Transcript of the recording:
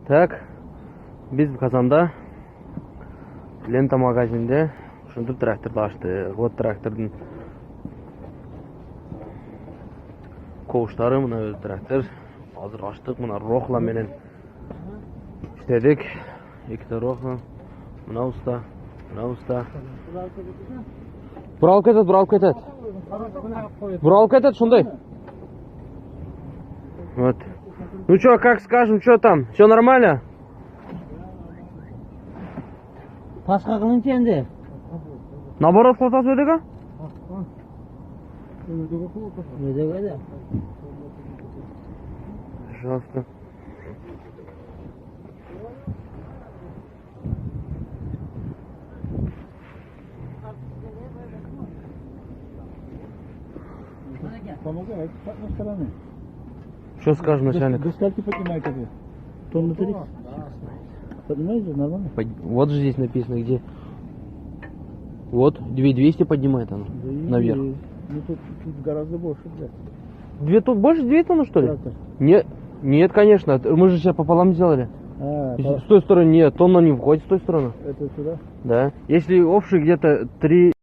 Так, biz Kazanda Lenta magazinde ушинтип тракторду ачтык. Вот трактордун ковуштары, мына өзү трактор. Азыр ачтык, мына рохла менен иштедик. Эките рохла. Мына уста, мына уста. Буралып кетет, буралып кетет. Буралып кетет, шундай. Вот. Ну чё, как скажем, что там? Все нормально? Пашка кылынчы энди. Наоборот кылып атасыз өйдөгө? Өйдөгө да. Пожалуйста. Помогает, с одной стороны. Что скажем, начальник? Скольки поднимаете вы? Тонну 30? Поднимаете, нормально? Вот же здесь написано, где. Вот, 2200 поднимает оно наверх. Ну тут гораздо больше, блядь. 2 тонны, больше 2 тонны, что ли? Трактор. Нет, нет, конечно, мы же сейчас пополам сделали. С той стороны нет, тонна не входит с той стороны. Это сюда? Да. Если общий где-то 3